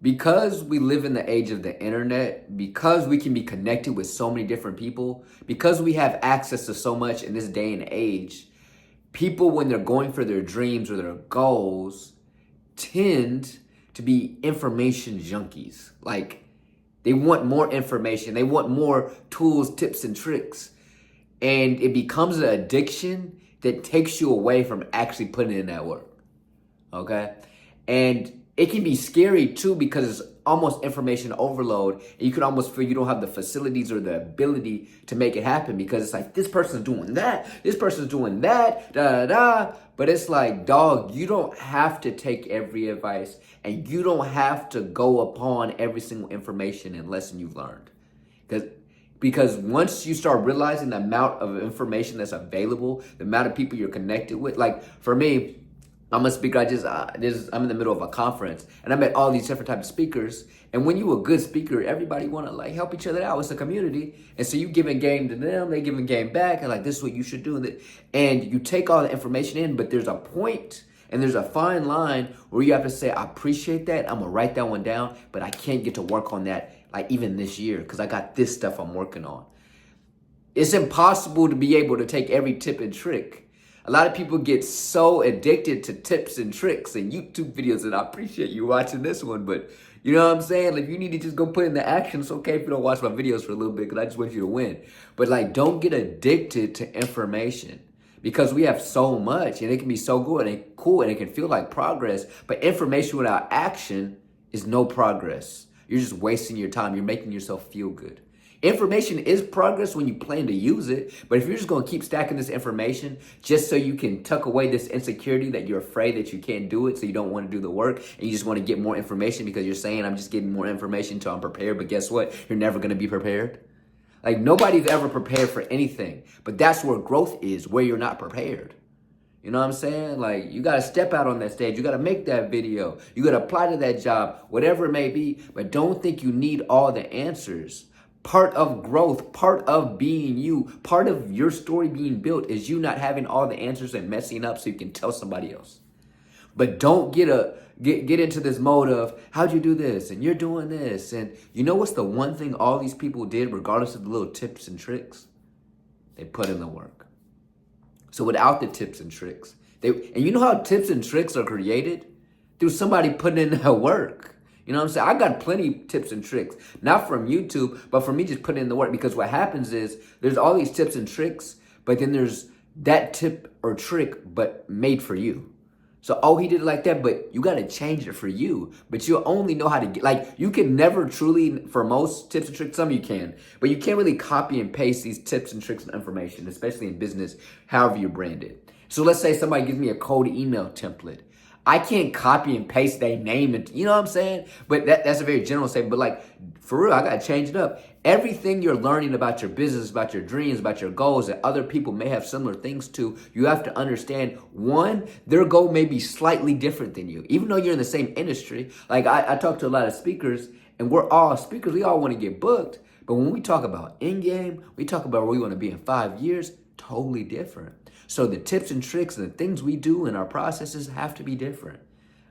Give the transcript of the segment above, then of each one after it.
Because we live in the age of the internet, because we can be connected with so many different people, because we have access to so much in this day and age, people, when they're going for their dreams or their goals, tend to be information junkies. Like, they want more information, they want more tools, tips, and tricks. And it becomes an addiction that takes you away from actually putting in that work. Okay? And it can be scary too because it's almost information overload. And you could almost feel you don't have the facilities or the ability to make it happen because it's like, this person's doing that, this person's doing that, da da da. But it's like, dog, you don't have to take every advice and you don't have to go upon every single information and lesson you've learned. Because once you start realizing the amount of information that's available, the amount of people you're connected with, like for me, I'm a speaker. I'm in the middle of a conference, and I met all these different types of speakers. And when you a good speaker, everybody want to like help each other out. It's a community, and so you giving game to them, they giving game back, and like this is what you should do. And you take all the information in, but there's a point and there's a fine line where you have to say, I appreciate that. I'm gonna write that one down, but I can't get to work on that like even this year because I got this stuff I'm working on. It's impossible to be able to take every tip and trick. A lot of people get so addicted to tips and tricks and YouTube videos, and I appreciate you watching this one, but you know what I'm saying? Like, you need to just go put in the action. It's okay if you don't watch my videos for a little bit because I just want you to win. But like, don't get addicted to information because we have so much and it can be so good and cool and it can feel like progress, but information without action is no progress. You're just wasting your time. You're making yourself feel good. Information is progress when you plan to use it, but if you're just going to keep stacking this information just so you can tuck away this insecurity that you're afraid that you can't do it, so you don't want to do the work, and you just want to get more information because you're saying, I'm just getting more information until I'm prepared, but guess what? You're never going to be prepared. Like, nobody's ever prepared for anything, but that's where growth is, where you're not prepared. You know what I'm saying? Like, you got to step out on that stage. You got to make that video. You got to apply to that job, whatever it may be, but don't think you need all the answers. Part of growth, part of being you, part of your story being built is you not having all the answers and messing up so you can tell somebody else. But don't get into this mode of how'd you do this and you're doing this. And you know what's the one thing all these people did regardless of the little tips and tricks? They put in the work. So without the tips and tricks, and you know how tips and tricks are created? Through somebody putting in the work. You know what I'm saying? I got plenty of tips and tricks, not from YouTube, but from me just putting in the work. Because what happens is there's all these tips and tricks, but then there's that tip or trick, but made for you. So, oh, he did it like that, but you got to change it for you. But you only know how to get, like, you can never truly, for most tips and tricks, some you can, but you can't really copy and paste these tips and tricks and information, especially in business, however you brand it. So let's say somebody gives me a cold email template. I can't copy and paste their name, and you know what I'm saying? But that's a very general statement. But like, for real, I got to change it up. Everything you're learning about your business, about your dreams, about your goals that other people may have similar things to, you have to understand, one, their goal may be slightly different than you. Even though you're in the same industry. Like, I talk to a lot of speakers, and we're all speakers. We all want to get booked. But when we talk about end game, we talk about where we want to be in 5 years, totally different. So the tips and tricks and the things we do and our processes have to be different.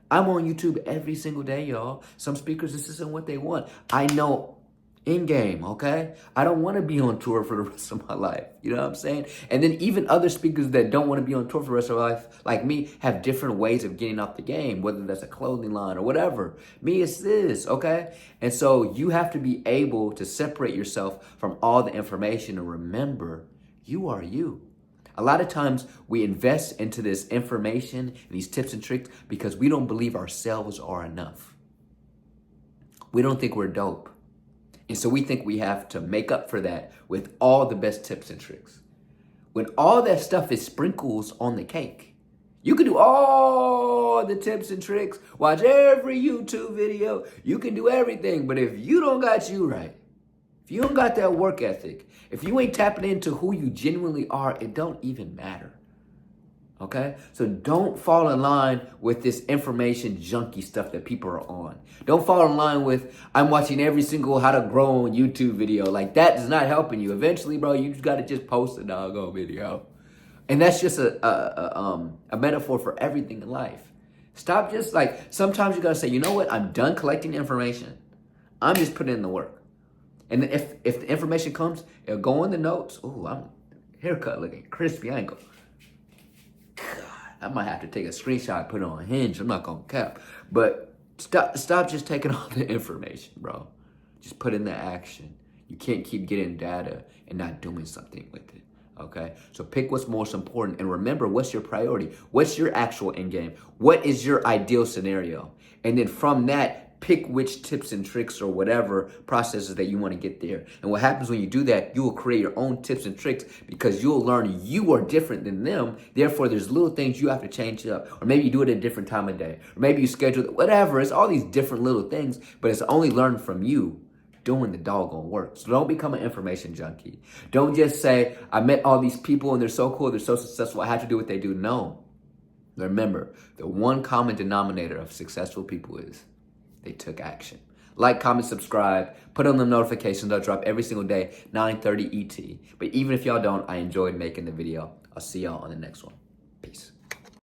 I'm on YouTube every single day, y'all. Some speakers, this isn't what they want. I know in game, okay? I don't want to be on tour for the rest of my life. You know what I'm saying? And then even other speakers that don't want to be on tour for the rest of their life, like me, have different ways of getting off the game, whether that's a clothing line or whatever. Me, it's this, okay? And so you have to be able to separate yourself from all the information and remember, you are you. A lot of times we invest into this information and these tips and tricks because we don't believe ourselves are enough. We don't think we're dope. And so we think we have to make up for that with all the best tips and tricks. When all that stuff is sprinkles on the cake, you can do all the tips and tricks, watch every YouTube video, you can do everything. But if you don't got you right, if you don't got that work ethic, if you ain't tapping into who you genuinely are, it don't even matter. Okay? So don't fall in line with this information junkie stuff that people are on. Don't fall in line with, I'm watching every single how to grow on YouTube video. Like, that is not helping you. Eventually, bro, you just got to just post a doggone video. And that's just a metaphor for everything in life. Stop just like, sometimes you gotta say, you know what? I'm done collecting information. I'm just putting in the work. And if the information comes, it'll go in the notes. Oh, I'm haircut looking crispy. I ain't go. God, I might have to take a screenshot, put it on Hinge. I'm not gonna cap. But stop just taking all the information, bro. Just put in the action. You can't keep getting data and not doing something with it. Okay? So pick what's most important and remember what's your priority. What's your actual end game? What is your ideal scenario? And then from that, pick which tips and tricks or whatever processes that you want to get there. And what happens when you do that, you will create your own tips and tricks because you'll learn you are different than them. Therefore, there's little things you have to change up. Or maybe you do it at a different time of day. Or maybe you schedule it, whatever. It's all these different little things, but it's only learned from you doing the doggone work. So don't become an information junkie. Don't just say, I met all these people and they're so cool, they're so successful, I have to do what they do. No. Remember, the one common denominator of successful people is they took action. Like, comment, subscribe, put on the notifications. I'll drop every single day, 9:30 ET. But even if y'all don't, I enjoyed making the video. I'll see y'all on the next one.